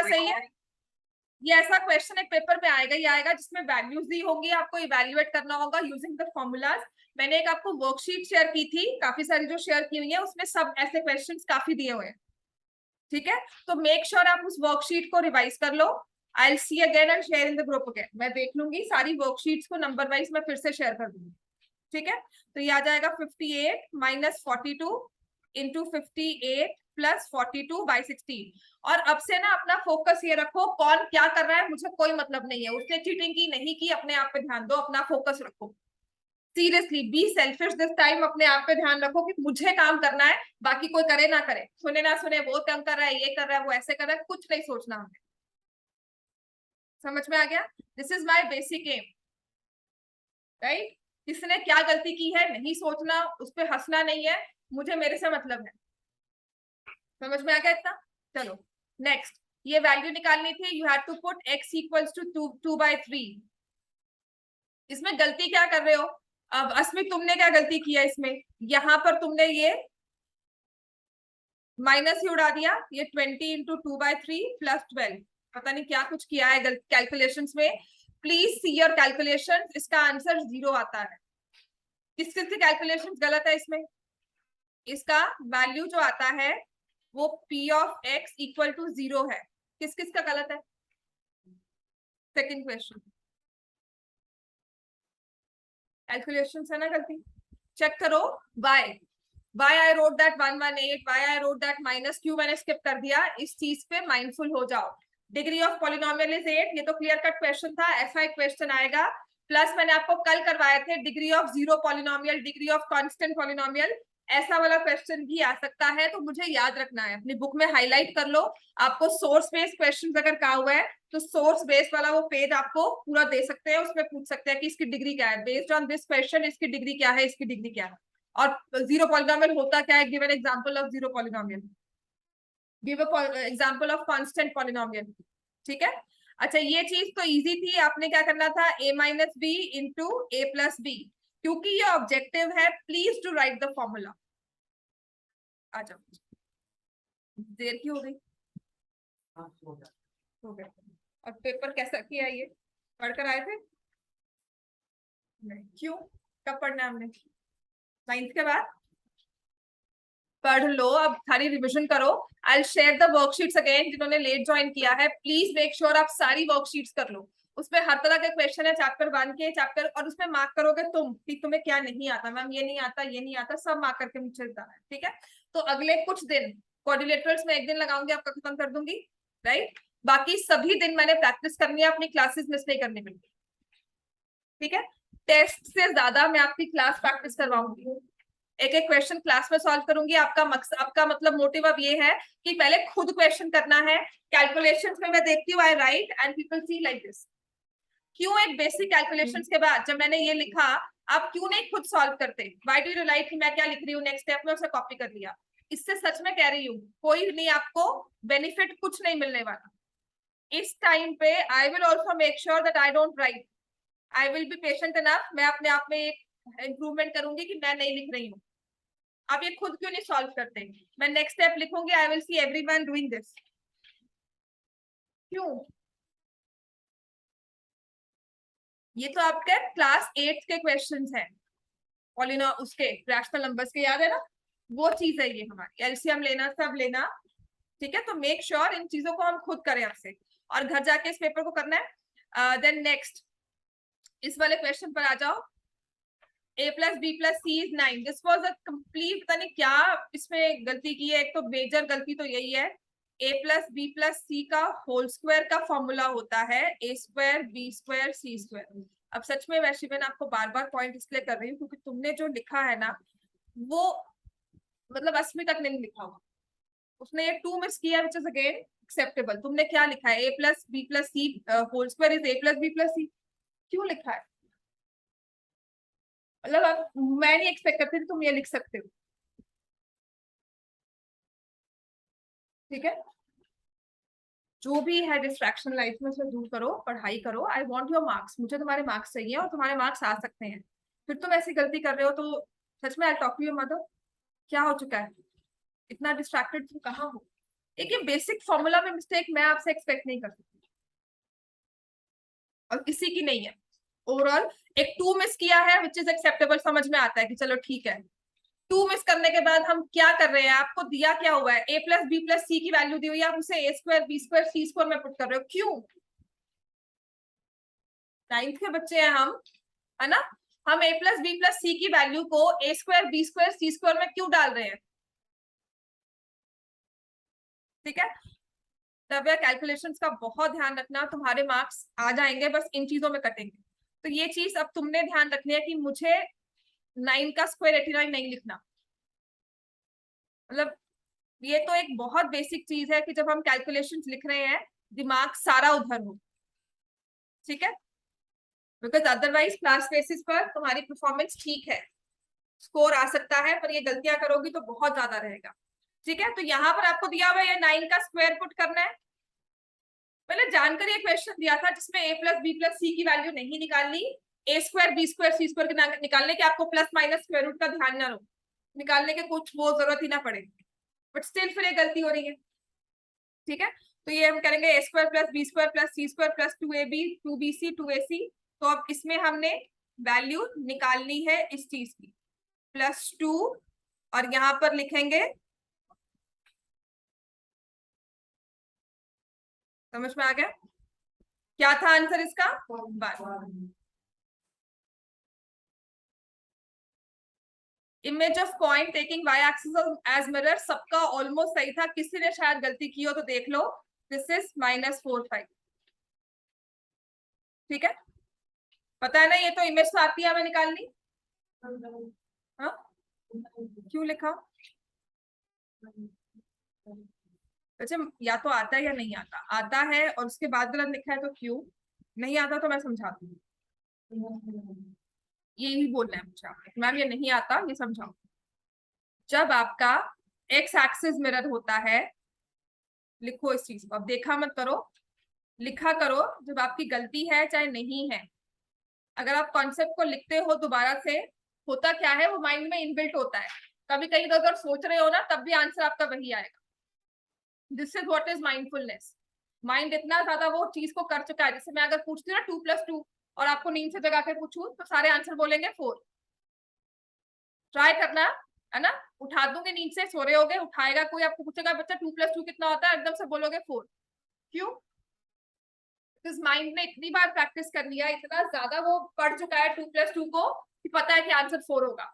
बात सही है? ये ऐसा क्वेश्चन एक पेपर में आएगा ही आएगा जिसमें वैल्यूज दी होंगी, आपको इवेल्युएट करना होगा यूजिंग द फॉर्मूलाज। मैंने एक आपको वर्कशीट शेयर की थी, काफी सारी जो शेयर की हुई है उसमें सब ऐसे क्वेश्चंस काफी दिए हुए हैं, ठीक है? तो मेक श्योर आप उस वर्कशीट को रिवाइज कर लो। I will see again and share in the group again. मैं देख लूंगी सारी वर्कशीट्स को नंबर वाइज मैं फिर से शेयर कर दूंगी, ठीक है? तो ये आ जाएगा 58 माइनस 42 इंटू 58 प्लस 42 बाई 16। और अब से ना अपना फोकस ये रखो, कौन क्या कर रहा है मुझे कोई मतलब नहीं है, उसने चीटिंग की नहीं की, अपने आप पे ध्यान दो, अपना फोकस रखो। Seriously be selfish this time, अपने आप पे ध्यान रखो कि मुझे काम करना है, बाकी कोई करे ना करे, सुने ना सुने, वो काम कर रहा है, ये कर रहा है, वो ऐसे कर रहा है, कुछ नहीं सोचना हमें। समझ में आ गया? This is my basic aim, right? किसने क्या गलती की है नहीं सोचना, उस पर हंसना नहीं है, मुझे मेरे से मतलब है। समझ में आ गया इतना? चलो नेक्स्ट, ये वैल्यू निकालनी थी, you have to put x equals to 2/3। इसमें गलती क्या कर रहे हो? अब अस्मित तुमने क्या गलती किया इसमें? यहाँ पर तुमने ये माइनस ही उड़ा दिया, ये 20 इंटू 2/3 प्लस 12, पता नहीं क्या कुछ किया है कैलकुलेशंस में। प्लीज सी योर कैलकुलेशन, इसका आंसर 0 आता है। किस किस की कैलकुलेशन गलत है इसमें? इसका वैल्यू जो आता है वो p of x equal to 0 है। किस किस का गलत है? सेकंड क्वेश्चन, कैलकुलेशन है ना गलती, चेक करो। Why I wrote that 118, why I wrote that minus, क्यों मैंने स्किप कर दिया? इस चीज पे माइंडफुल हो जाओ। डिग्री ऑफ पॉलिनोमियल इज 8, ये तो क्लियर कट क्वेश्चन था, ऐसा एक क्वेश्चन आएगा। प्लस मैंने आपको कल करवाए थे degree of zero polynomial, degree of constant polynomial, ऐसा वाला क्वेश्चन भी आ सकता है, तो मुझे याद रखना है, अपनी बुक में हाईलाइट कर लो। आपको सोर्स बेस्ड क्वेश्चन अगर कहा हुआ है तो सोर्स बेस्ड वाला वो पेज आपको पूरा दे सकते हैं, उसमें पूछ सकते हैं कि इसकी डिग्री क्या है, बेस्ड ऑन दिस क्वेश्चन इसकी डिग्री क्या है, इसकी डिग्री क्या है, और जीरो पॉलिनोमियल होता क्या है, give an example of zero polynomial, give a example of constant polynomial, ठीक है? अच्छा ये चीज तो इजी थी, आपने क्या करना था, a minus B into A plus B. क्योंकि ये ऑब्जेक्टिव है, please to write the formula. आ जाओ, देर की हो गई, हो गया। और पेपर कैसा किया ये, पढ़कर आए थे? नहीं, क्यों? कब पढ़ना है हमने? 9th के बाद पढ़ लो, अब सारी रिविजन करो। I share the worksheets again, जिन्होंने लेट ज्वाइन किया है प्लीज मेक श्योर आप सारी वर्कशीट्स कर लो। उसमें हर तरह के क्वेश्चन है, चैप्टर 1 के चैप्टर, और उसमें मार्क करोगे तुम कि तुम्हें क्या नहीं आता, मैम ये नहीं आता, ये नहीं आता, सब मार्क करके मुझे बताना है, ठीक है? तो अगले कुछ दिन कोऑर्डिनेटर्स में एक दिन लगाऊंगी, आपका खत्म कर दूंगी, राइट? बाकी सभी दिन मैंने प्रैक्टिस करनी है, अपनी क्लासेस मिस नहीं करनी मिलती, ठीक है? टेस्ट से ज्यादा मैं आपकी क्लास प्रैक्टिस करवाऊंगी, एक एक क्वेश्चन क्लास में सॉल्व करूंगी। आपका मकसद, आपका मतलब मोटिव अब ये है कि पहले खुद क्वेश्चन करना है। कैलकुलेशंस में मैं देखती हूँ I write and people see like this. क्यों एक बेसिक कैलकुलेशंस के बाद जब मैंने ये लिखा, आप क्यों नहीं खुद सॉल्व करते? व्हाई डू यू लाइक कि मैं क्या लिख रही हूँ नेक्स्ट स्टेप में, उसे कॉपी कर लिया? इससे सच में कह रही हूँ, कोई नहीं, आपको बेनिफिट कुछ नहीं मिलने वाला इस टाइम पे। I will also make sure that I don't write, I will be patient enough, मैं अपने आप में एक इंप्रूवमेंट करूंगी कि मैं नहीं लिख रही हूँ। आप ये खुद क्यों नहीं सॉल्व करते? मैं नेक्स्ट स्टेप लिखूंगी, आई will see everyone doing this. क्यों? ये तो आपके क्लास 8 के क्वेश्चंस हैं, पॉलिनो उसके रैशनल नंबर्स के, याद है ना? वो चीज है ये हमारी, एलसीएम लेना, सब लेना, ठीक है? तो मेक श्योर इन चीजों को हम खुद करें आपसे, और घर जाके इस पेपर को करना है। देन नेक्स्ट, इस वाले क्वेश्चन पर आ जाओ। a plus B plus C is 9, this was a complete, पता नहीं क्या इसमें गलती की है, एक तो मेजर गलती तो यही है। a plus B plus C का होल स्क्वायर का फॉर्मूला होता है a square B square C square. अब सच में मैं शिवन आपको बार बार पॉइंट इसलिए कर रही हूँ क्योंकि तुमने जो लिखा है ना, वो मतलब 8वीं तक नहीं लिखा हुआ, उसने ये 2 मिस किया, विच इज अगेन एक्सेप्टेबल। तुमने क्या लिखा है, a plus B plus C whole square is a plus B plus C, क्यों लिखा है? मतलब अब मैं नहीं एक्सपेक्ट करती थी तुम ये लिख सकते हो, ठीक है? जो भी है डिस्ट्रैक्शन लाइफ में उसे दूर करो, पढ़ाई करो। आई वांट योर मार्क्स, मुझे तुम्हारे मार्क्स चाहिए, और तुम्हारे मार्क्स आ सकते हैं। फिर तुम ऐसी गलती कर रहे हो तो सच में I talk to your mother, क्या हो चुका है? इतना डिस्ट्रैक्टेड तुम कहाँ हो? एक ये बेसिक फॉर्मूला में मिस्टेक मैं आपसे एक्सपेक्ट नहीं कर सकती और किसी की नहीं है। ओवरऑल एक 2 मिस किया है विच इज एक्सेप्टेबल, समझ में आता है कि चलो ठीक है। 2 मिस करने के बाद हम क्या कर रहे हैं, आपको दिया क्या हुआ है, a plus B plus C की वैल्यू दी हुई है, आप उसे a square B square C square में पुट कर रहे हो, क्यों? 9th के बच्चे हैं हम, है ना। हम a plus B plus C की वैल्यू को a square B square C square में क्यों डाल रहे हैं? ठीक है, तब कैलकुलेशंस का बहुत ध्यान रखना, तुम्हारे मार्क्स आ जाएंगे, बस इन चीजों में कटेंगे। तो ये चीज अब तुमने ध्यान रखनी है कि मुझे 9 का स्क्वायर 89 नहीं लिखना। मतलब ये तो एक बहुत बेसिक चीज है कि जब हम कैलकुलेशंस लिख रहे हैं दिमाग सारा उधर हो, ठीक है। बिकॉज अदरवाइज क्लास बेसिस पर तुम्हारी परफॉर्मेंस ठीक है, स्कोर आ सकता है, पर ये गलतियां करोगी तो बहुत ज्यादा रहेगा। ठीक है, तो यहाँ पर आपको दिया हुआ है 9 का स्क्वायर पुट करना है। पहले जानकर ये क्वेश्चन दिया था जिसमें a plus B plus C की वैल्यू नहीं निकालनी, a square B square C square के निकालने के, आपको प्लस माइनस स्क्वायर रूट का ध्यान ना रहो, निकालने के कुछ वो जरूरत ही ना पड़े, बट स्टिल फिर ये गलती हो रही है। ठीक है, तो ये हम करेंगे A square plus B square plus C square plus 2ab 2bc 2ac। तो अब इसमें हमने वैल्यू निकालनी है इस चीज की, +2, और यहां पर लिखेंगे, समझ में आ गया क्या था आंसर इसका? 1। Image of point taking Y axis as mirror, सबका ऑलमोस्ट सही था, किसी ने शायद गलती की हो तो देख लो, दिस इज -4 5। ठीक है, पता है ना, ये तो इमेज तो आती है हमें निकालनी। हाँ, क्यों लिखा? अच्छा, या तो आता है या नहीं आता, आता है और उसके बाद गलत लिखा है तो क्यों? नहीं आता तो मैं समझाती हूँ, यही बोलना है मुझे आपको, मैम ये नहीं आता, ये समझाओ। जब आपका एक्स एक्सिस मिरर होता है, लिखो इस चीज को, अब देखा मत करो, लिखा करो, जब आपकी गलती है चाहे नहीं है, अगर आप कॉन्सेप्ट को लिखते हो दोबारा से, होता क्या है वो माइंड में इनबिल्ट होता है, कभी कहीं तो अगर सोच रहे हो ना तब भी आंसर आपका वही आएगा। This is what is mindfulness. Mind इतना ज्यादा वो चीज को कर चुका है, जैसे मैं अगर पूछती हूँ ना 2+2 और आपको नींद से जगा के पूछूं तो सारे आंसर बोलेंगे 4। ट्राई करना, है ना, उठा दूंगे नींद से, सो रहे होगे, उठाएगा कोई, आपको पूछेगा बच्चा 2+2 कितना होता है, एकदम से बोलोगे 4। क्यों? इस माइंड ने इतनी बार प्रैक्टिस कर लिया, इतना ज्यादा वो पढ़ चुका है 2+2 को कि पता है कि आंसर 4 होगा,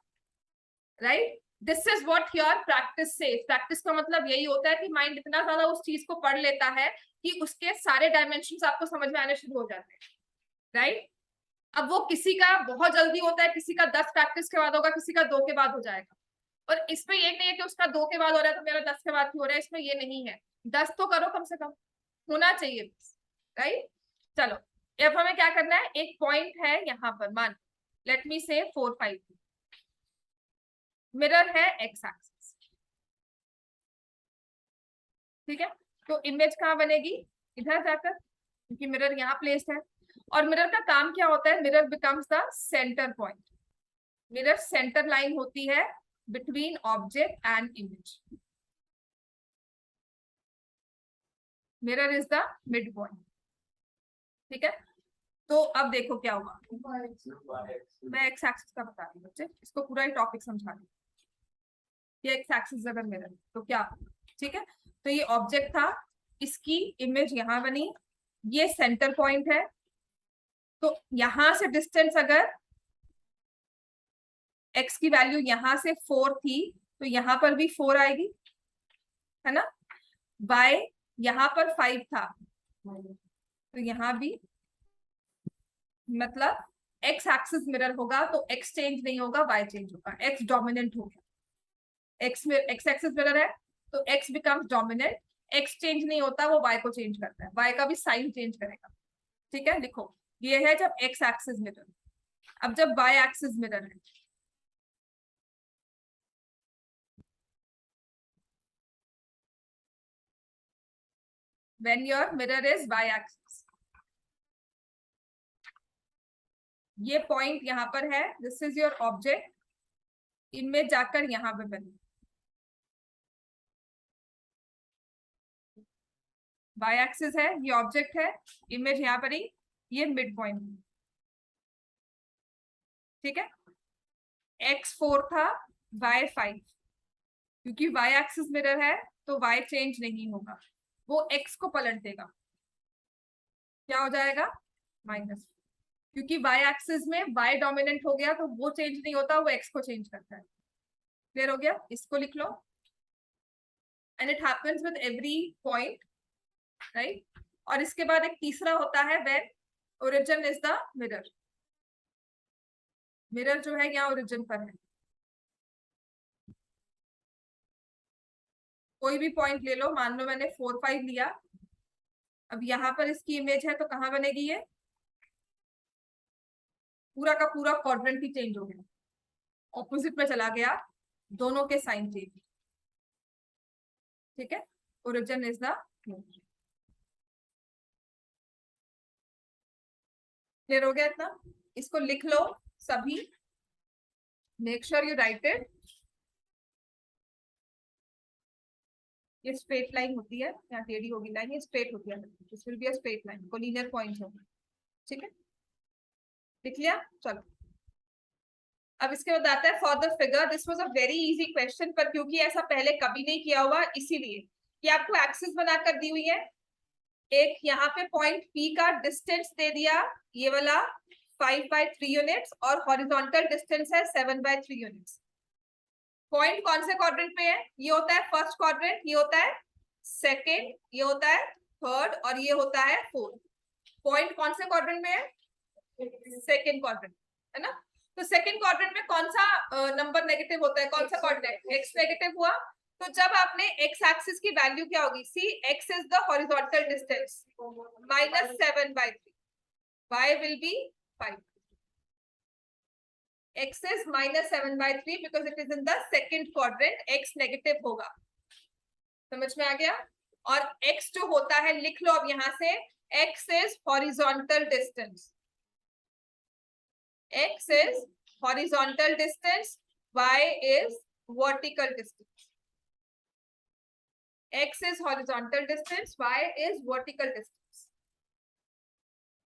right. This is what your practice से, प्रैक्टिस का मतलब यही होता है कि माइंड इतना ज्यादा उस चीज को पढ़ लेता है कि उसके सारे डायमेंशन आपको समझ में आने शुरू हो जाते हैं, राइट। अब वो किसी का बहुत जल्दी होता है, किसी का 10 प्रैक्टिस के बाद होगा, किसी का 2 के बाद हो जाएगा, और इसमें ये नहीं है कि उसका 2 के बाद हो रहा है तो मेरा 10 के बाद क्यों हो रहा है, इसमें ये नहीं है, 10 तो करो कम से कम, होना चाहिए, राइट। चलो, अब हमें क्या करना है, एक पॉइंट है यहाँ पर, मान लेट मी से 4 5, मिरर है एक्स एक्सिस, ठीक है। तो इमेज कहाँ बनेगी, इधर जाकर, क्योंकि मिरर यहाँ प्लेस्ड है, और मिरर का काम क्या होता है, mirror becomes the centre point, mirror centre line होती है between object and image, mirror is the mid point, ठीक है। तो अब देखो क्या हुआ, मैं एक्स एक्सिस का बता रही हूँ बच्चे, इसको पूरा ही टॉपिक समझा रही हूँ, ये एक्स एक्सिस अगर मिरर तो क्या, ठीक है। तो ये ऑब्जेक्ट था, इसकी इमेज यहाँ बनी, ये सेंटर पॉइंट है, तो यहां से डिस्टेंस अगर x की वैल्यू यहां से 4 थी तो यहां पर भी 4 आएगी, है ना। y यहां पर 5 था तो यहां भी, मतलब x एक्सिस मिरर होगा तो x चेंज नहीं होगा, y चेंज होगा, x डोमिनेंट होगा, x में x एक्सिस मिरर है तो x becomes dominant, x change नहीं होता, वो y को चेंज करता है, y का भी साइन चेंज करेगा, ठीक है। लिखो, ये है जब x एक्सिस मिरर, अब जब y एक्सिस मिरर है, when your mirror is y axis, ये पॉइंट यहां पर है, दिस इज योर ऑब्जेक्ट, इनमें जाकर यहां पे बने, वाई एक्सिस है, ये ऑब्जेक्ट है, इमेज यहाँ पर ही, ये मिड पॉइंट, ठीक है। x4 था, y5, क्योंकि y एक्सिस मिरर है तो y चेंज नहीं होगा, वो x को पलट देगा, क्या हो जाएगा माइनस, क्योंकि y एक्सिस में y डोमिनेंट हो गया तो वो चेंज नहीं होता, वो x को चेंज करता है। क्लियर हो गया, इसको लिख लो। And it happens with every point, right. और इसके बाद एक तीसरा होता है when origin is the mirror, mirror जो है यहाँ ओरिजिन पर है। कोई भी पॉइंट ले लो, मान लो मैंने 4, 5 लिया, अब यहाँ पर इसकी इमेज है तो कहाँ बनेगी ये, पूरा का पूरा क्वाड्रेंट ही चेंज हो गया, ऑपोजिट में चला गया, दोनों के साइन चेंज, ठीक है। ओरिजिन इज द, क्लियर हो गया इतना, इसको लिख लो सभी, make sure you right it. ये स्ट्रेट लाइन होती है, यहाँ टेढ़ी होगी लाइन, ये स्ट्रेट होती है, this will be a straight line, collinear point होगा, ठीक है। लिख लिया, चलो। अब इसके बाद आता है for the figure, this was a very easy question, पर क्योंकि ऐसा पहले कभी नहीं किया हुआ इसीलिए कि आपको एक्सिस बनाकर दी हुई है, एक यहाँ पे पॉइंट P का डिस्टेंस दे दिया, ये वाला 5/3 यूनिट्स, और हॉरिजॉन्टल डिस्टेंस है 7/3 यूनिट्स। पॉइंट कौन से क्वाड्रेंट में है, ये होता है फर्स्ट क्वाड्रेंट, ये होता है सेकेंड, ये होता है थर्ड, और ये होता है फोर्थ। पॉइंट कौन से क्वाड्रेंट में है, सेकेंड क्वाड्रेंट, है ना। तो सेकेंड क्वाड्रेंट में कौन सा नंबर नेगेटिव होता है, कौन सा क्वाड्रेंट, एक्स नेगेटिव हुआ। तो जब आपने एक्स एक्सिस की वैल्यू क्या होगी, C X is the horizontal distance, -7/3, y will be 5, x is -7/3 because it is in the second quadrant, x negative होगा, समझ में आ गया। और x जो होता है लिख लो अब यहां से, x is horizontal distance, x is horizontal distance, y is vertical distance, x is horizontal distance, y is vertical distance।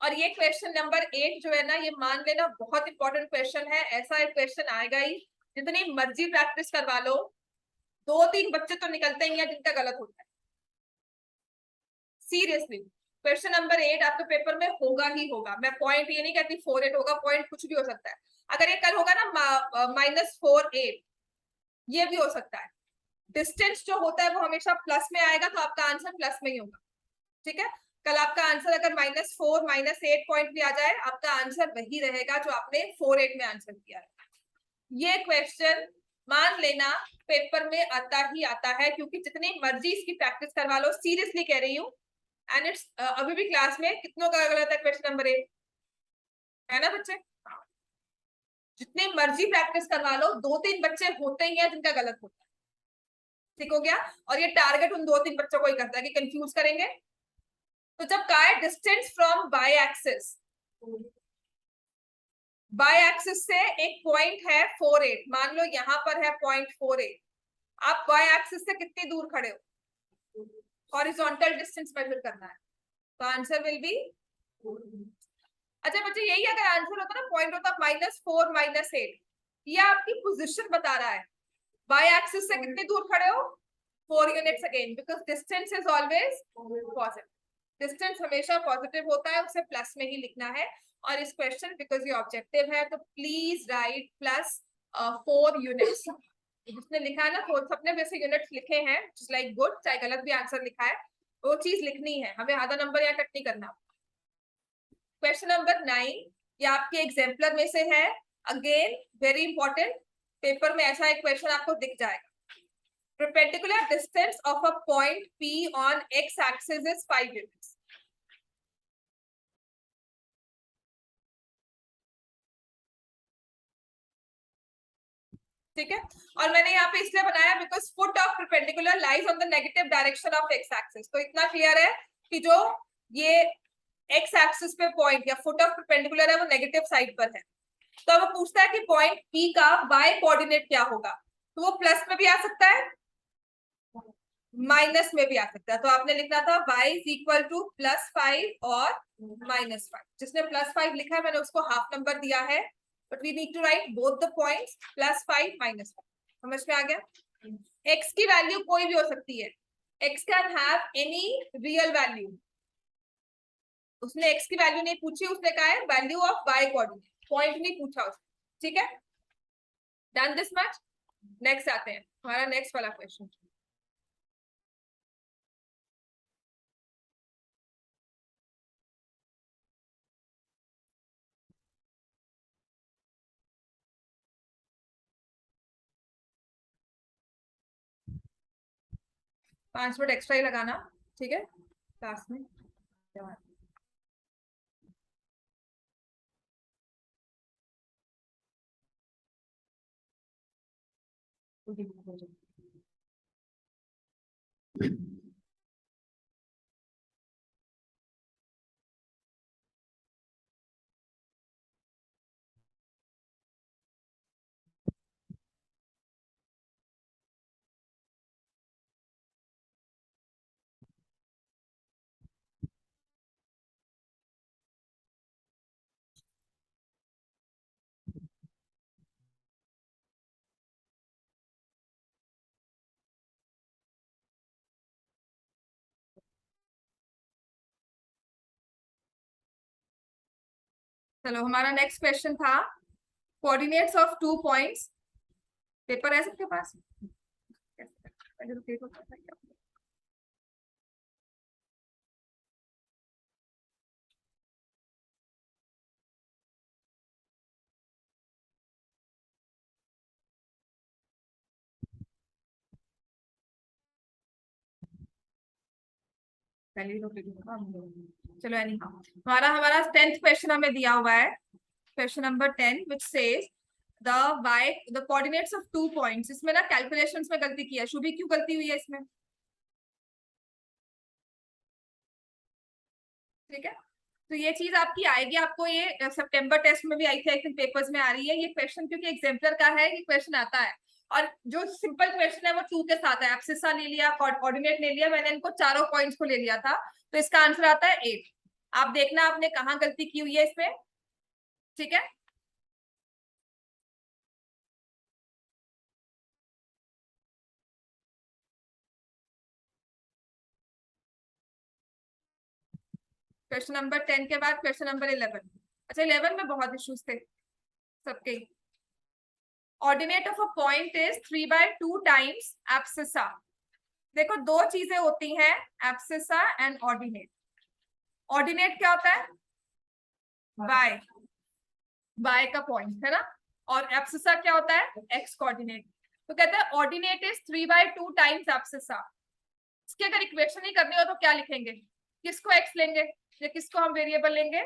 और ये क्वेश्चन नंबर 8 जो है ना, ये मान लेना बहुत इंपॉर्टेंट क्वेश्चन है, ऐसा एक क्वेश्चन आएगा ही, जितनी मर्जी प्रैक्टिस करवा लो, 2-3 बच्चे तो निकलते ही हैं जिनका गलत होता है, सीरियसली। क्वेश्चन नंबर 8 आपके पेपर में होगा ही होगा, मैं पॉइंट ये नहीं कहती 4-8 होगा, पॉइंट कुछ भी हो सकता है। अगर ये कल होगा ना -4-8, ये भी हो सकता है। डिस्टेंस जो होता है वो हमेशा प्लस में आएगा, तो आपका आंसर प्लस में ही होगा, ठीक है। कल आपका आंसर अगर -4 -8 पॉइंट भी आ जाए, आपका आंसर वही रहेगा जो आपने 4-8 में आंसर किया है। ये क्वेश्चन मान लेना पेपर में आता ही आता है, क्योंकि जितनी मर्जी इसकी प्रैक्टिस करवा लो, सीरियसली कह रही हूँ। एंड इट्स अभी भी क्लास में कितनों का गलत है क्वेश्चन नंबर 8, है ना बच्चे, जितनी मर्जी प्रैक्टिस करवा लो, 2-3 बच्चे होते ही हैं जिनका गलत होता है, ठीक हो गया। और ये टारगेट उन 2-3 बच्चों को ही करता है कि कंफ्यूज करेंगे। तो जब कहा है distance from by axis, by axis से एक पॉइंट है 4-8, मान लो यहां पर है पॉइंट 4-8, आप बाय एक्सिस से कितनी दूर खड़े हो, हॉरिजॉन्टल डिस्टेंस मेजर करना है, तो आंसर विल बी, अच्छा बच्चे यही अगर आंसर होता ना, पॉइंट होता -4 -8, ये आपकी पोजीशन बता रहा है, बाय एक्सिस से कितनी दूर खड़े हो, 4 units again, because distance is always positive, distance हमेशा पॉजिटिव होता है, उसे प्लस में ही लिखना है। और इस क्वेश्चन बिकॉज ये ऑब्जेक्टिव है, तो प्लीज राइट +4 यूनिट्स, जिसने लिखा है ना, सबने वैसे यूनिट्स लिखे हैं, लाइक गुड, चाहे गलत भी आंसर लिखा है, वो चीज लिखनी है, हमें आधा नंबर यहाँ कट नहीं करना। क्वेश्चन नंबर 9, ये आपके एग्जाम्पलर में से है, अगेन वेरी इंपॉर्टेंट, पेपर में ऐसा एक क्वेश्चन आपको दिख जाएगा। Perpendicular distance of a point P on x-axis is 5 units. ठीक है, और मैंने यहाँ पे इसलिए बनाया because foot of perpendicular lies on the negative direction of x axis. तो इतना क्लियर है कि जो ये एक्स एक्सिस पे पॉइंट या फुट ऑफ परपेंडिकुलर है वो नेगेटिव साइड पर है। तो अब पूछता है कि पॉइंट P का y कोऑर्डिनेट क्या होगा, तो वो प्लस में भी आ सकता है, माइनस में भी आ सकता है, तो आपने लिखना था y इज इक्वल टू +5 और -5। जिसने +5 लिखा है मैंने उसको हाफ नंबर दिया है, but we need to write both the points, +5 -5। समझ में आ गया? x की वैल्यू कोई भी हो सकती है, x can have any real value. उसने x की वैल्यू नहीं पूछी, उसने कहा है value of y coordinate, point नहीं पूछा उसने। ठीक है, डन दिस मच। नेक्स्ट आते हैं, हमारा नेक्स्ट वाला क्वेश्चन। पांच मिनट एक्स्ट्रा ही लगाना, ठीक है, क्लास में। चलो, हमारा नेक्स्ट क्वेश्चन था कोऑर्डिनेट्स ऑफ 2 पॉइंट्स। पेपर है सबके पास? पहले तो पेपर था क्या? पहले तो पेपर था। चलो एनी हमारा हमारा 10th क्वेश्चन हमें दिया हुआ है, question number 10 which says the coordinates of 2 points. इसमें ना कैलकुलेशंस में गलती की है। शुभी, क्यों गलती हुई है इसमें? ठीक है, तो ये चीज आपकी आएगी, आपको ये सितंबर टेस्ट में भी आई थी, आई थिंक पेपर्स में आ रही है ये क्वेश्चन, क्योंकि एग्जाम्पलर का है, ये क्वेश्चन आता है। और जो सिंपल क्वेश्चन है वो 2 के साथ है। एब्सिसा ले लिया, कोऑर्डिनेट ले लिया, मैंने इनको चारों पॉइंट्स को ले लिया था, तो इसका आंसर आता है 8। आप देखना आपने कहाँ गलती की हुई है इसमें। ठीक है, क्वेश्चन नंबर 10 के बाद क्वेश्चन नंबर 11। अच्छा, 11 में बहुत इश्यूज थे सबके। Ordinate of a point is 3/2 times abscissa. देखो, दो चीजें होती हैं, एब्सिसा एंड ऑर्डिनेट। ऑर्डिनेट क्या होता है? बाय, बाय का पॉइंट है ना, और एब्सिसा क्या होता है? X coordinate. तो कहते हैं ऑर्डिनेट इज 3/2 टाइम्स एब्सिसा। इसकी अगर इक्वेशन ही करनी हो तो क्या लिखेंगे? किसको एक्स लेंगे या किसको हम वेरिएबल लेंगे?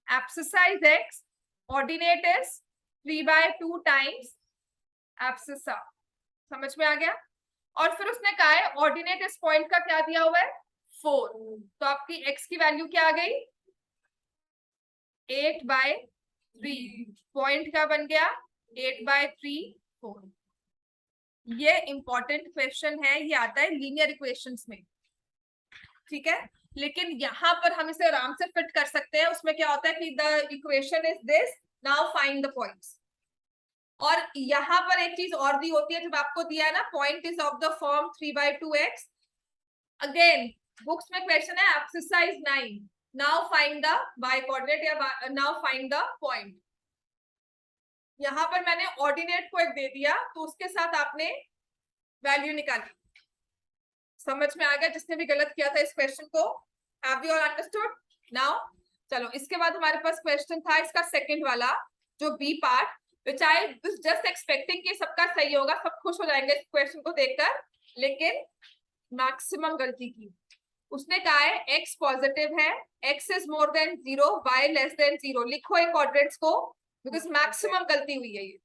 Abscissa is x, ordinate is 3/2 times abscissa. समझ में आ गया? और फिर उसने कहा है ऑर्डिनेट इस पॉइंट का क्या दिया हुआ है? 4। तो आपकी एक्स की वैल्यू क्या आ गई? 8/3। पॉइंट क्या बन गया? 8/3 4। ये इंपॉर्टेंट क्वेश्चन है, ये आता है लीनियर इक्वेशंस में। ठीक है, लेकिन यहाँ पर हम इसे आराम से फिट कर सकते हैं। उसमें क्या होता है कि the equation is this, now find the points. और यहाँ पर एक चीज और दी होती है, जब आपको दिया है ना point is of the form 3/2x। Again books में क्वेश्चन है exercise 9, now find the y coordinate या नाउ फाइंड द पॉइंट। यहाँ पर मैंने ऑर्डिनेट को एक दे दिया, तो उसके साथ आपने वैल्यू निकाली। समझ में आ गया जिसने भी गलत किया था इस क्वेश्चन को? Have you all understood now? चलो, इसके बाद हमारे पास क्वेश्चन था इसका सेकंड वाला, जो B part, which I was just expecting कि सबका सही होगा, सब खुश हो जाएंगे इस क्वेश्चन को देखकर, लेकिन मैक्सिमम गलती की। उसने कहा है x पॉजिटिव है, x is more than 0, y less than 0। लिखो एक क्वाड्रेंट्स को, बिकॉज मैक्सिमम गलती हुई है ये।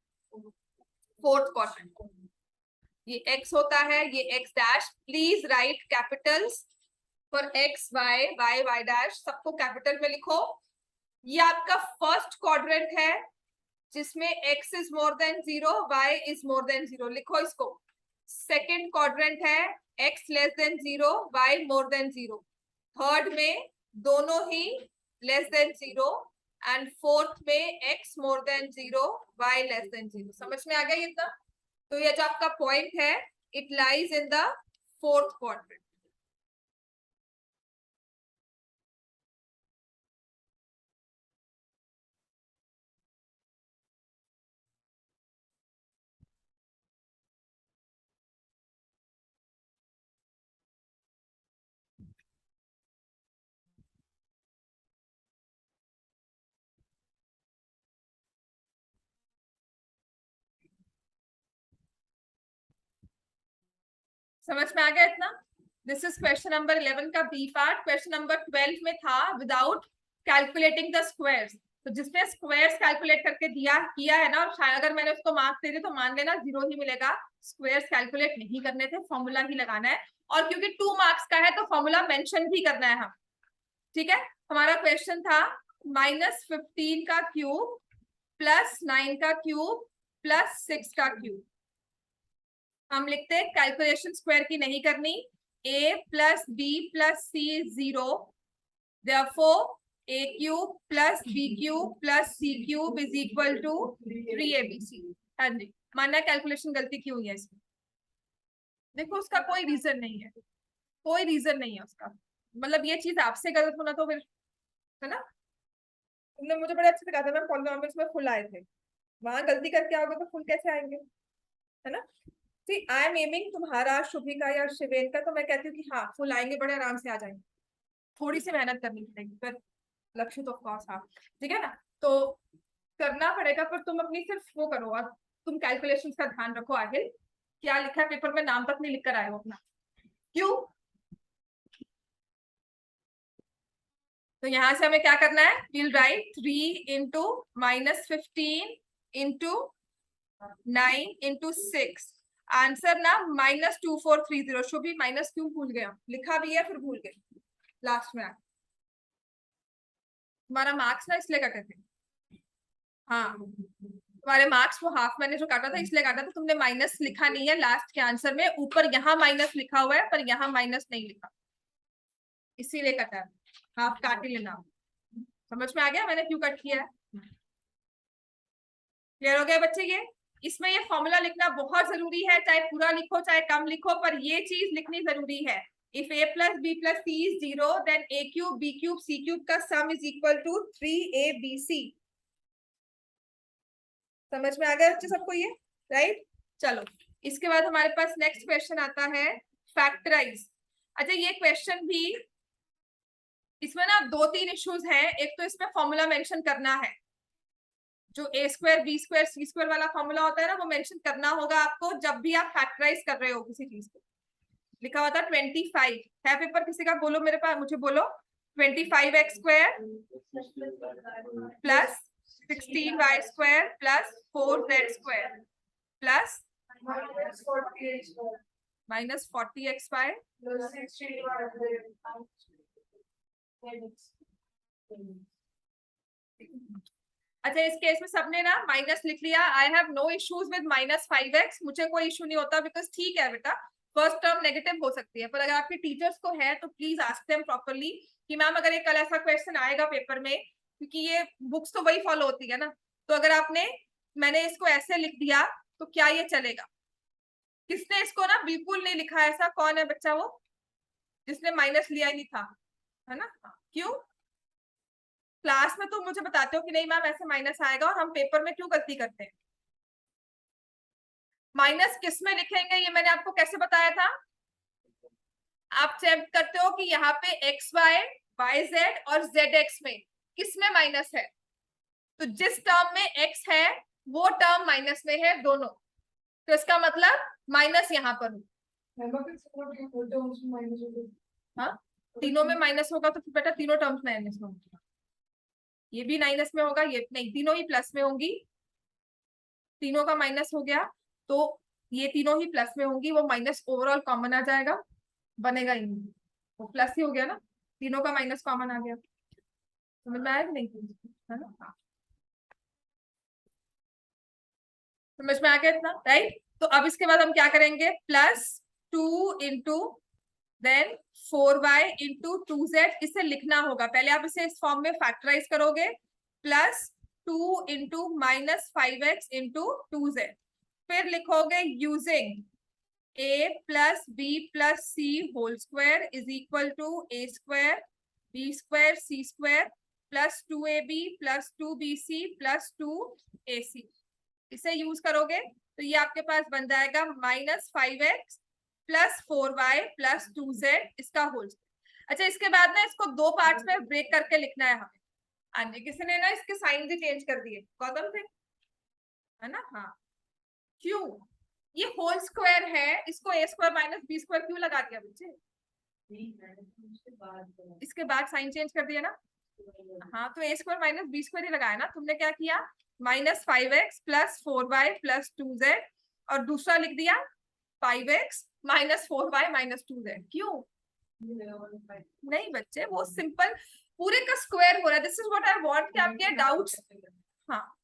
फोर्थ क्वाड्रेंट, ये x होता है, ये x dash. Please right Capitals for x y, y y dash, सबको कैपिटल में लिखो। ये आपका फर्स्ट क्वाड्रेंट है जिसमें x is more than 0, y is more than 0। लिखो इसको, सेकेंड क्वाड्रेंट है x less than 0, y more than 0। Third में दोनों ही लेस देन 0 एंड फोर्थ में x more than 0, y less than 0। समझ में आ गया ये इतना? तो ये जो आपका पॉइंट है, it lies in the fourth quadrant. समझ में आ गया इतना? दिस इज क्वेश्चन नंबर 11 का बी पार्ट। क्वेश्चन नंबर 12 में था विदाउट कैलकुलेटिंग द स्क्वायर्स। तो जिसने स्क्वायर्स कैलकुलेट करके दिया किया है ना, और शायद अगर मैंने उसको मार्क्स दे दिए तो मान लेना 0 ही मिलेगा। स्क्वायर्स कैलकुलेट नहीं करने थे, फॉर्मूला ही लगाना है। और क्योंकि 2 मार्क्स का है तो फॉर्मूला मेंशन भी करना है हम। ठीक है, हमारा क्वेश्चन था -15 का क्यूब +9 का क्यूब +6 का क्यूब। हम लिखते हैं कैलकुलेशन स्क्वायर की नहीं करनी। a + b + c 0, therefore a cube + b cube + c cube is equal to 3abc। हाँ जी, मानना कैलकुलेशन गलती क्यों हुई है इसमें? देखो उसका कोई रीजन नहीं है, कोई रीजन नहीं है उसका। मतलब ये चीज आपसे गलत होना तो फिर, है ना? तुमने मुझे बड़े अच्छे से कहा था मैम पॉलिनॉमियल्स में फुल आए थे, वहां गलती करके आओगे तो फुल कैसे आएंगे, है ना? सी आई एम एमिंग तुम्हारा, शुभिका या शिवेन का, तो मैं कहती हूँ कि हाँ फुल आएंगे, बड़े आराम से आ जाएंगे। थोड़ी सी मेहनत करनी पड़ेगी पर लक्ष्य तो ऑफकोर्स हाँ, ठीक है ना? तो करना पड़ेगा, पर तुम अपनी सिर्फ वो करो और तुम कैलकुलेशंस का ध्यान रखो। आगे क्या लिखा है पेपर में, नाम तक नहीं लिख कर आए हो अपना, क्यों? तो यहाँ से हमें क्या करना है, will write 3 into -15 into 9 into 6। Answer ना -2430। शुभी माइनस क्यों भूल गया, लिखा भी है फिर भूल गए लास्ट में। तुम्हारा मार्क्स ना इसलिए कटे थे। हाँ, तुम्हारे मार्क्स वो हाफ मैंने जो काटा था इसलिए काटा था, तुमने माइनस लिखा नहीं है लास्ट के आंसर में। ऊपर यहाँ माइनस लिखा हुआ है पर यहाँ माइनस नहीं लिखा, इसीलिए कटा है। हाफ काट ही लेना। समझ में आ गया मैंने क्यों कट किया है? क्लियर हो गया बच्चे? ये इसमें ये फॉर्मूला लिखना बहुत जरूरी है, चाहे पूरा लिखो चाहे कम लिखो, पर ये चीज लिखनी जरूरी है। If a + b + c is 0, then a cube b cube c cube का सम इज इक्वल टू 3abc। समझ में आ गया बच्चे सबको ये? राइट, चलो इसके बाद हमारे पास नेक्स्ट क्वेश्चन आता है फैक्टराइज। अच्छा ये क्वेश्चन भी, इसमें ना 2-3 इश्यूज हैं। एक तो इसमें फॉर्मूला मेंशन करना है, जो a² b² c² वाला फॉर्मूला होता है ना, वो मेंशन करना होगा आपको जब भी आप फैक्टराइज कर रहे हो किसी चीज को। लिखा हुआ था 25 है पेपर किसी का, बोलो मेरे पास, मुझे बोलो। 25x² + 16y² + 4z² plus -40xy अच्छा इस केस में सबने ना माइनस लिख लिया। I have no issues with -5x, मुझे कोई इशू नहीं होता, बिकॉज ठीक है बेटा फर्स्ट टर्म नेगेटिव हो सकती है, पर अगर आपके टीचर्स को है तो प्लीज आस्क देम प्रॉपर्ली कि मैम अगर ये कल ऐसा क्वेश्चन आएगा पेपर में, क्योंकि ये बुक्स तो वही फॉलो होती है ना, तो अगर आपने मैंने इसको ऐसे लिख दिया तो क्या ये चलेगा? किसने इसको ना बिल्कुल नहीं लिखा ऐसा, कौन है बच्चा वो जिसने माइनस लिया ही नहीं था, है ना? क्यों क्लास में तो मुझे बताते हो कि नहीं मैम ऐसे माइनस आएगा, और हम पेपर में क्यों गलती करते हैं? माइनस किस में लिखेंगे ये मैंने आपको कैसे बताया था? आप चेक करते हो कि यहाँ पे एक्स वाई, वाई जेड और जेड एक्स में किस में माइनस है, तो जिस टर्म में एक्स है वो टर्म माइनस में है दोनों, तो इसका मतलब माइनस यहाँ पर हो। हाँ, तीनों में माइनस होगा तो फिर बेटा तीनों टर्म्स माइनस में होगा, ये भी माइनस में होगा, ये नहीं, तीनों ही प्लस में होंगी। तीनों का माइनस हो गया तो ये तीनों ही प्लस में होंगी, वो माइनस ओवरऑल कॉमन आ जाएगा, बनेगा ही नहीं, वो प्लस ही हो गया ना, तीनों का माइनस कॉमन आ गया। समझ में आया कि नहीं, है ना? समझ में आ गया इतना? राइट, तो अब इसके बाद हम क्या करेंगे, +2 into then 4y into 2z, इसे लिखना होगा। पहले आप इसे इस फॉर्म में फैक्टराइज करोगे, +2 इंटू -5x इंटू 2z, फिर लिखोगे using a plus B plus C whole square is equal to a square b square c square plus 2ab plus 2bc plus 2ac। इसे यूज करोगे तो ये आपके पास बन जाएगा -5x plus 4y plus 2z इसका होल। अच्छा, इसके बाद ना इसको दो पार्ट्स में ब्रेक करके लिखना है हमें। हाँ जी, किसी ने ना इसके साइन भी चेंज कर दिए, गौतम थे, है ना? हाँ, क्यों? ये होल स्क्वायर है, इसको a square minus B square क्यों लगा दिया बच्चे? इसके बाद साइन चेंज कर दिया ना। हाँ, तो a square minus B square ही लगाया ना। तुमने क्या किया, -5x plus 4y plus 2z, और दूसरा लिख दिया 5x minus 4y minus 2z। क्यों? नहीं बच्चे, वो सिंपल पूरे का स्क्वायर हो रहा है। This is what I want कि आपके डाउट्स। हाँ,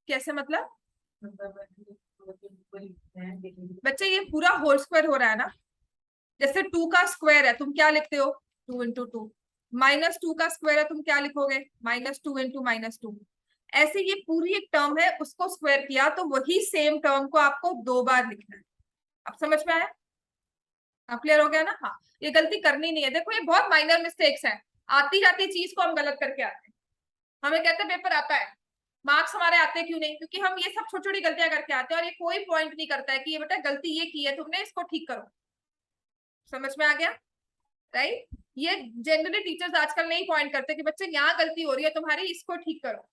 कैसे मतलब? बच्चे ये पूरा होल स्क्वायर हो रहा है ना। जैसे 2 का स्क्वायर है, तुम क्या लिखते हो, 2 इंटू 2। -2 का स्क्वायर है, तुम क्या लिखोगे, -2 इंटू -2। ऐसे ये पूरी एक टर्म है, उसको स्क्वायर किया तो वही सेम टर्म को आपको 2 बार लिखना है। अब समझ में आया? अब क्लियर हो गया ना? हाँ, ये गलती करनी नहीं है। देखो, ये बहुत माइनर मिस्टेक्स हैं। आती जाती चीज को हम गलत करके आते हैं। हमें कहते हैं पेपर आता है, मार्क्स हमारे आते क्यों नहीं? क्योंकि हम ये सब छोटी छोटी गलतियां करके आते हैं, और ये कोई पॉइंट नहीं करता है कि ये बेटा गलती ये की है तुमने, इसको ठीक करो। समझ में आ गया? राइट? ये जनरली टीचर्स आजकल नहीं पॉइंट करते कि बच्चे यहाँ गलती हो रही है तुम्हारी, इसको ठीक करो।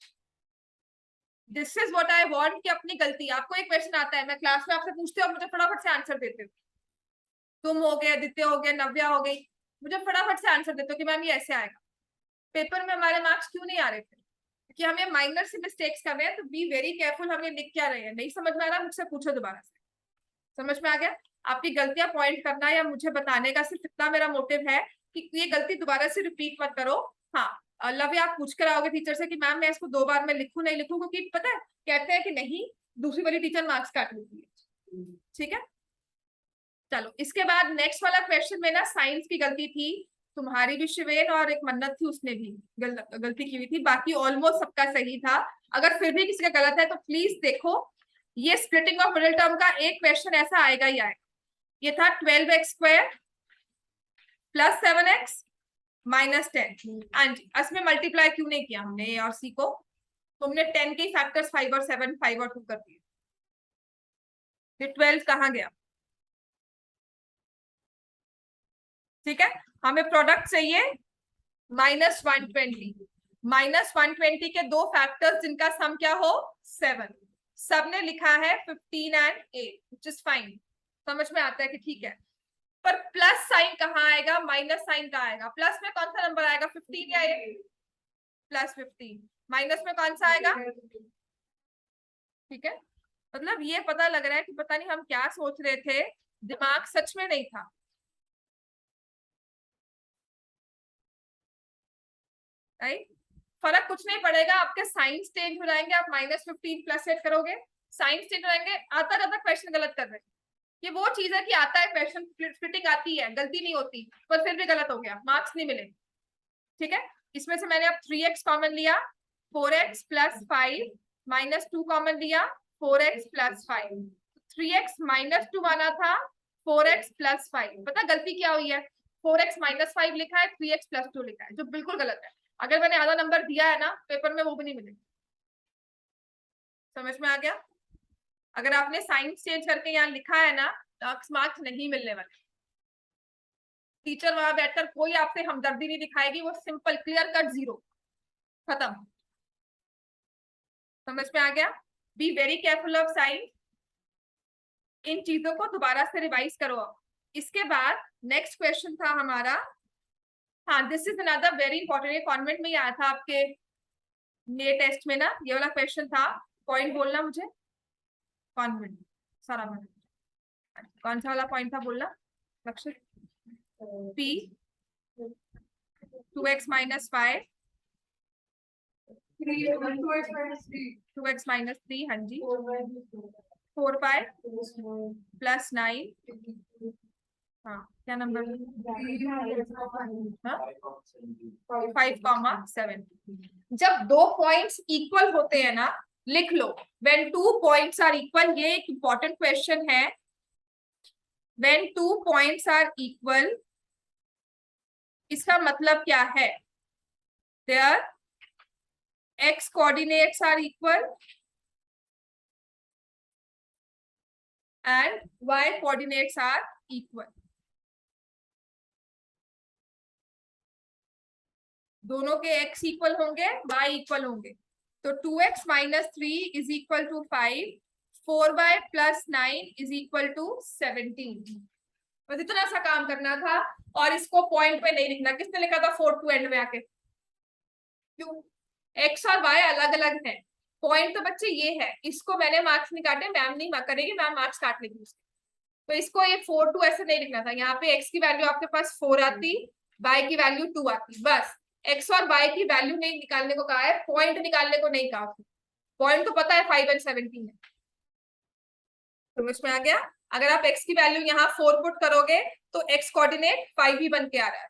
This is what I want कि अपनी गलती, आपको एक क्वेश्चन आता है, मैं क्लास में आपसे पूछती हूँ, मुझे फटाफट से आंसर देते हो। तुम हो गए, आदित्य हो गया, नव्या हो गई, मुझे फटाफट से आंसर देते हो कि मैम ये ऐसे आएगा। पेपर में हमारे मार्क्स क्यों नहीं आ रहे थे? क्योंकि हम ये माइनर से मिस्टेक्स कर रहे हैं। तो बी वेरी केयरफुल, हम ये लिख क्या रहे हैं, नहीं समझ में आ रहा, मुझसे पूछो दोबारा से। समझ में आ गया? आपकी गलतियां पॉइंट करना या मुझे बताने का सिर्फ इतना मेरा मोटिव है कि ये गलती दोबारा से रिपीट मत करो। हाँ, लव्य आप पूछ कर आओगे टीचर से कि मैम मैं इसको 2 बार में लिखूं नहीं लिखूं, क्योंकि पता है कहते हैं कि नहीं, दूसरी वाली टीचर मार्क्स काट लेती है। ठीक है, चलो इसके बाद नेक्स्ट वाला क्वेश्चन में ना साइंस की गलती थी, तुम्हारी भी शिवेन और एक मन्नत थी, उसने भी गलती की हुई थी। बाकी ऑलमोस्ट सबका सही था। अगर फिर भी किसी का गलत है तो प्लीज देखो, ये स्प्लिटिंग ऑफ मिडिल टर्म का एक क्वेश्चन ऐसा आएगा ही आएगा। ये था 12x square plus 7x minus 10। And इसमें मल्टीप्लाई क्यों नहीं किया हमने ए और सी को? तुमने 10 के फैक्टर्स 5 और 7, 5 और 2 कर दिए। फिर 12 कहाँ गया? ठीक है, हमें प्रोडक्ट चाहिए -120। -120 के दो फैक्टर्स जिनका सम क्या हो, 7। सबने लिखा है 15 एंड 8, विच इज फाइन, समझ में आता है कि ठीक है। पर प्लस साइन कहाँ आएगा, माइनस साइन कहाँ आएगा? प्लस में कौन सा नंबर आएगा, 15 या 8? +15। माइनस में कौन सा आएगा? ठीक है, मतलब ये पता लग रहा है कि पता नहीं हम क्या सोच रहे थे, दिमाग सच में नहीं था। राइट? फर्क कुछ नहीं पड़ेगा, आपके साइंस चेंज हो जाएंगे, आप -15 +8 करोगे, साइंस चेंज हो जाएंगे। आता जाता क्वेश्चन गलत कर रहे हैं। ये वो चीज है कि आता है क्वेश्चन, फिटिंग आती है, गलती नहीं होती, पर फिर भी गलत हो गया, मार्क्स नहीं मिले। ठीक है, इसमें से मैंने अब 3x कॉमन लिया, 4x + 5 -2 कॉमन लिया, 4x + 5। 3x -2 आना था, 4x + 5। पता गलती क्या हुई है, 4x -5 लिखा है, 3x + 2 लिखा है, जो बिल्कुल गलत है। अगर मैंने आधा नंबर दिया है ना पेपर में, वो भी नहीं मिलेगा। समझ में आ गया? अगर आपने साइंस चेंज करके यहाँ लिखा है ना, तो मार्क्स नहीं मिलने वाले। टीचर वहां बैठकर कोई आपसे हमदर्दी नहीं दिखाएगी, वो सिंपल क्लियर कट 0, खत्म। समझ में आ गया? Be very careful of science. इन चीजों को दोबारा से रिवाइज करो। इसके बाद नेक्स्ट क्वेश्चन था हमारा, हाँ this is another very important, ये कॉन्वेंट में ही आया था आपके नए टेस्ट में ना, ये वाला क्वेश्चन था। पॉइंट बोलना मुझे, कॉन्वेंट सारा कौन सा वाला पॉइंट था बोलना लक्ष्य? P 2x - 5 2x - 3, हाँ जी, 4y+9, हाँ क्या नंबर, 5,7। जब दो पॉइंट्स इक्वल होते हैं ना, लिख लो when two points are equal, ये एक इंपॉर्टेंट क्वेश्चन है। When two points are equal, इसका मतलब क्या है, there x coordinates are equal and y coordinates are equal। दोनों के x इक्वल होंगे, y इक्वल होंगे, तो 2x minus 3 is equal to 5, 4y plus 9 is equal to 17। बस इतना सा काम करना था, और इसको पॉइंट पे नहीं लिखना। किसने लिखा था 4 टू एंड में आके, क्यों, x और y अलग अलग है, पॉइंट तो बच्चे ये है, इसको मैंने मार्क्स नहीं काटे, मैम नहीं करेगी, मैम मार्क्स काट लेगी उसके। तो इसको ये 4 टू ऐसे नहीं लिखना था, यहाँ पे x की वैल्यू आपके पास 4 आती, y की वैल्यू 2 आती, बस x और y की वैल्यू नहीं निकालने को कहा है, पॉइंट निकालने को नहीं कहा। पॉइंट तो पता है 5 और 17 है, समझ में आ गया। अगर आप x की वैल्यू यहाँ 4 पुट करोगे तो x कोऑर्डिनेट 5 ही बन के आ रहा है।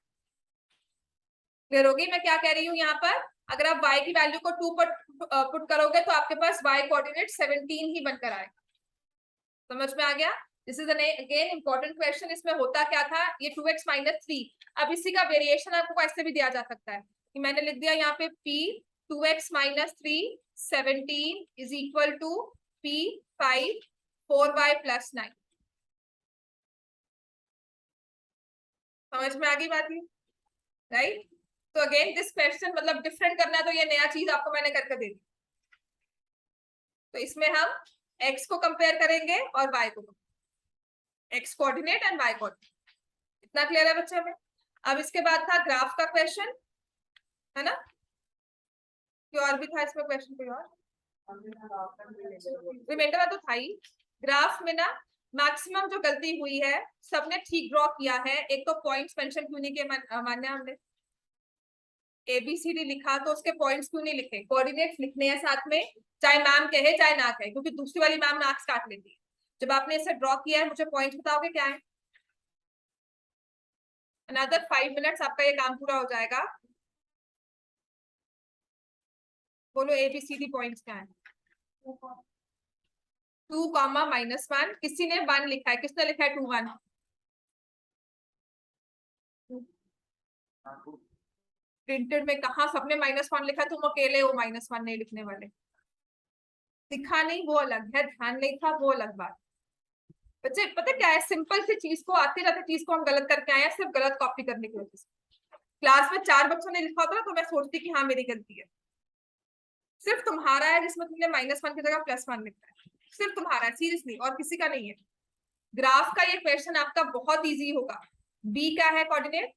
क्लियर होगी मैं क्या कह रही हूँ यहाँ पर। अगर आप y की वैल्यू को 2 पुट करोगे तो आपके पास y कोऑर्डिनेट 17 ही बनकर आएगा। समझ में आ गया। This is again important question. इसमें होता क्या था, ये 2x माइनस 3, अब इसी का वेरिएशन आपको ऐसे भी दिया जा सकता है कि मैंने लिख दिया यहाँ पे p 2x minus 3 17 is equal to p 5 4y plus 9। समझ में आ गई बात ये, राइट। तो अगेन दिस क्वेश्चन मतलब डिफरेंट करना है, तो ये नया चीज आपको मैंने करके दे दी। तो इसमें हम x को कंपेयर करेंगे और y को, x coordinate and y coordinate. इतना क्लियर है बच्चे में। अब इसके बाद था ग्राफ का क्वेश्चन, है ना, कोई और भी था इसमें क्वेश्चन, कोई और रिमाइंडर में तो था ही। ग्राफ में ना मैक्सिमम जो गलती हुई है, सबने ठीक ड्रॉ किया है। एक तो पॉइंट्स मेंशन क्यों नहीं किए मान्य, हमने ABCD लिखा तो उसके पॉइंट्स क्यों नहीं लिखे, कोऑर्डिनेट्स लिखने हैं साथ में, चाहे मैम कहे चाहे ना कहे, क्योंकि दूसरी वाली मैम मार्क्स काट लेती है। जब आपने इसे ड्रॉ किया है, मुझे पॉइंट्स बताओगे क्या है। अनदर 5 मिनट्स आपका ये काम पूरा हो जाएगा। बोलो ABCD पॉइंट्स क्या है। 2 कॉमा -1, किसी ने 1 लिखा है, किसने लिखा है 2 1, प्रिंटेड में कहा सबने -1 लिखा, तुम अकेले हो -1 नहीं लिखने वाले। दिखा नहीं वो अलग है, ध्यान नहीं था वो अलग बात। बच्चे पता क्या है, सिंपल सी चीज को, आते रहते चीज को हम गलत करके आए हैं, सिर्फ गलत कॉपी करने की वजह से। क्लास में 4 बच्चों ने लिखा होता ना, तो मैं सोचती कि हाँ मेरी गलती है। सिर्फ तुम्हारा है जिसमें तुमने -1 की जगह +1 लिखा है, सिर्फ तुम्हारा है सीरियसली, और किसी का नहीं है। ग्राफ का ये क्वेश्चन आपका बहुत इजी होगा। बी क्या है कोऑर्डिनेट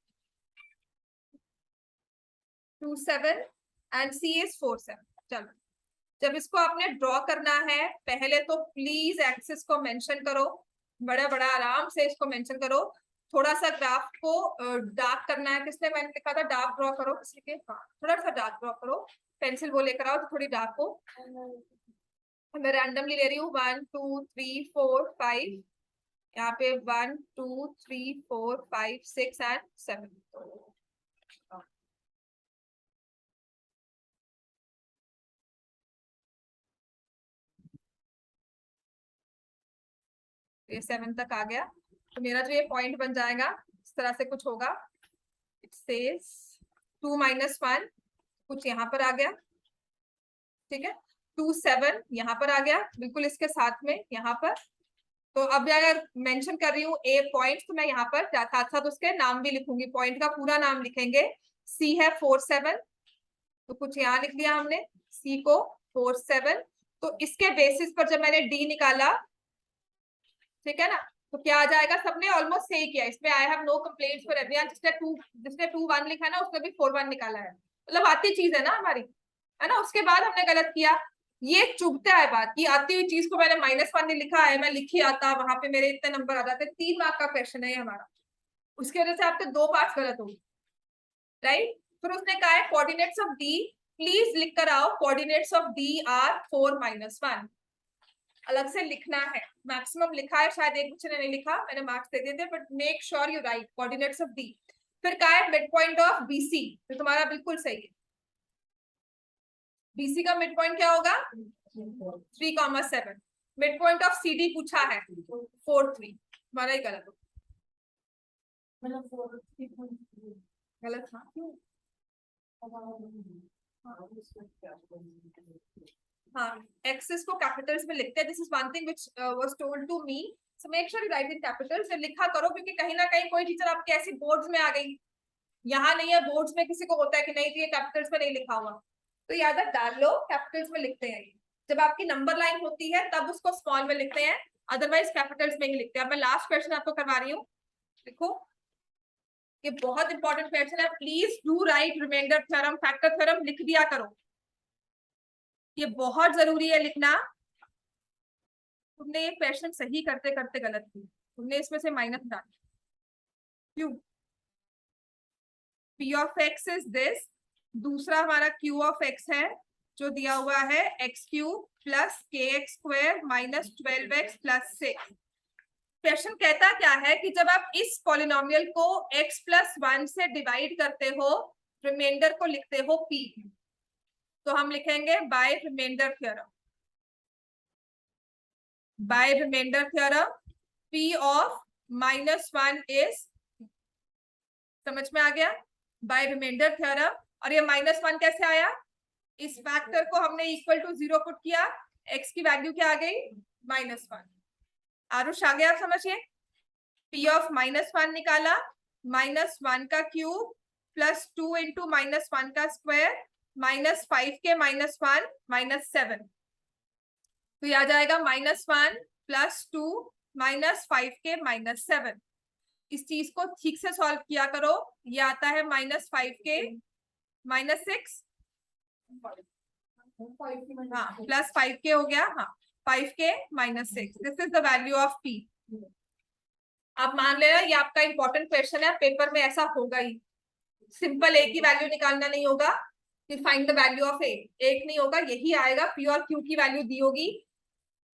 2 7 एंड सी इज 4 7। चलो जब इसको आपने ड्रॉ करना है, पहले तो प्लीज एक्सिस को मेंशन करो, बड़ा बड़ा आराम से इसको मेंशन करो। थोड़ा सा ग्राफ को डार्क करना है, किसने मैंने लिखा था डार्क ड्रॉ करो किसी के, हाँ थोड़ा सा डार्क ड्रॉ करो, पेंसिल वो लेकर आओ तो थोड़ी डार्क हो। मैं रैंडमली ले रही हूँ 1 2 3 4 5, यहाँ पे 1 2 3 4 5 6 एंड 7। ये 7 तक आ गया, तो मेरा जो ये पॉइंट बन जाएगा इस तरह से कुछ होगा। इट सेज 2 -1 कुछ यहाँ पर आ गया, ठीक है, 2 7 यहाँ पर आ गया बिल्कुल इसके साथ में यहाँ पर। तो अब अगर मेंशन कर रही हूँ ए पॉइंट, तो मैं यहाँ पर साथ साथ उसके नाम भी लिखूंगी, पॉइंट का पूरा नाम लिखेंगे। सी है 4 7, तो कुछ यहाँ लिख लिया हमने सी को 4 7। तो इसके बेसिस पर जब मैंने डी निकाला, ठीक है ना, तो क्या आ जाएगा, सबने ऑलमोस्ट सही किया, इसमें I have no complaints for everyone. जिसने 2 1 लिखा है ना, उसने भी 4 1 निकाला है, मतलब आती चीज है ना हमारी, है ना। उसके बाद हमने गलत किया, ये चुभता है बात की, आती हुई चीज को मैंने -1 नहीं लिखा है, मैं लिखी आता, वहां पे मेरे इतने नंबर आ जाते। 3 मार्क का क्वेश्चन है ये हमारा, उसकी वजह से आपके 2 पार्ट गलत होंगे, राइट। फिर उसने कहा है कोऑर्डिनेट्स ऑफ डी, प्लीज लिख कर आओ, कोऑर्डिनेट्स ऑफ डी आर 4 -1। अलग से लिखना है। मैक्सिमम लिखा है, शायद एक बच्चे ने नहीं लिखा, मैंने मार्क्स दे दिए थे, but make sure you right coordinates of D. फिर क्या है, मिड पॉइंट ऑफ बीसी, तो तुम्हारा बिल्कुल सही है। बीसी का मिड पॉइंट क्या होगा 3,7। मिड पॉइंट ऑफ सीडी पूछा है 4,3, तुम्हारा ही गलत होगा। गलत था क्यों? हाँ, एक्सेस को कैपिटल्स में लिखते हैं। This is one thing which was told to me, so make sure you write in capitals. लिखा करो, क्योंकि कहीं ना कहीं कोई टीचर आपके ऐसी बोर्ड्स में आ गई, यहाँ नहीं है, बोर्ड्स में किसी को होता है कि नहीं ये कैपिटल्स में नहीं लिखा हुआ, तो याद डाल लो, कैपिटल्स में लिखते हैं। जब आपकी नंबर लाइन होती है तब उसको स्मॉल में लिखते हैं, अदरवाइज कैपिटल्स में ही लिखते हैं। अब मैं लास्ट क्वेश्चन आपको करवा रही हूँ, देखो ये बहुत इंपॉर्टेंट क्वेश्चन है। Please do write remainder theorem, factor theorem लिख दिया करो, ये बहुत जरूरी है लिखना। तुमने ये क्वेश्चन सही करते करते गलत की, तुमने इसमें से माइनस डाल, क्यों? P of x is this, दूसरा हमारा Q ऑफ एक्स है जो दिया हुआ है एक्स क्यूब प्लस के x square minus 12x plus 6। Question कहता क्या है कि जब आप इस पॉलिनोमियल को x प्लस 1 से डिवाइड करते हो, रिमाइंडर को लिखते हो p, तो हम लिखेंगे by remainder theorem. By remainder theorem p of -1 is, समझ में आ गया? By remainder theorem. और ये -1 कैसे आया? इस फैक्टर को हमने इक्वल टू 0 पुट किया, x की वैल्यू क्या आ गई -1। आरुष आ गया, आप समझिए। p ऑफ -1 निकाला, -1 का क्यूब प्लस 2 इंटू -1 का स्क्वायर -5 के -1 -7, तो ये आ जाएगा -1 प्लस 2 -5 के -7। इस चीज को ठीक से सॉल्व किया करो, ये आता है -5 के -6, हाँ प्लस 5 के हो गया, हाँ 5 के -6। This is the value of p। आप मान लेना ये आपका इंपॉर्टेंट क्वेश्चन है, पेपर में ऐसा होगा ही। सिंपल a की वैल्यू निकालना नहीं होगा कि find the value of a, एक नहीं होगा, यही आएगा। p और q की वैल्यू दी होगी,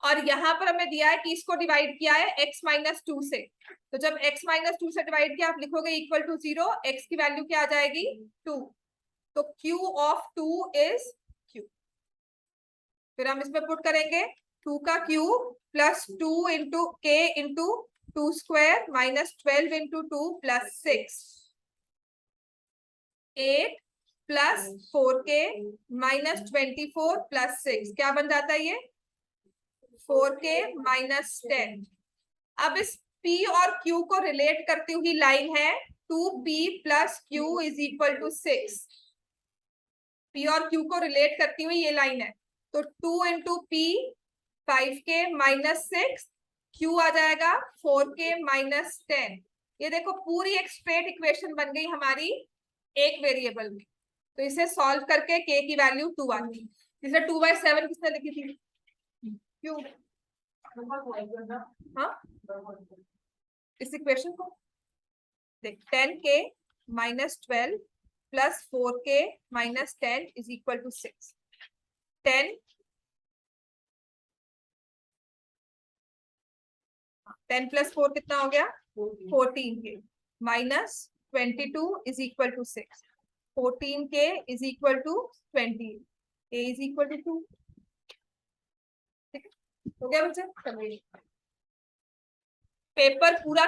और यहाँ पर हमें दिया है कि इसको डिवाइड किया है x -2 से, तो जब x -2 से डिवाइड किया आप लिखोगे इक्वल टू 0, x की वैल्यू क्या आ जाएगी 2, तो q ऑफ 2 इज q। फिर हम इसमें पुट करेंगे 2 का cube plus 2 into k into 2 square minus 12 into 2 plus 6, 8 plus 4k minus 24 plus 6, क्या बन जाता है ये 4k माइनस 10। अब इस p और q को रिलेट करती हुई लाइन है 2p plus q is equal to 6। p और q को रिलेट करती हुई ये लाइन है, तो 2 into p 5k minus 6, q आ जाएगा 4k माइनस 10। ये देखो पूरी एक स्ट्रेट इक्वेशन बन गई हमारी एक वेरिएबल में। तो इसे सॉल्व करके k की वैल्यू 2 आती, जिसे 2/7 किसने लिखी थी क्यों? हाँ इस इक्वेशन को देख, 10k minus 12 plus 4k minus 10 is equal to 6। 10 plus 4 कितना हो गया 14k minus 22 is equal to 6। 14k is equal to 20, a is equal to 2। ठीक है, हो गया बच्चे? पेपर पूरा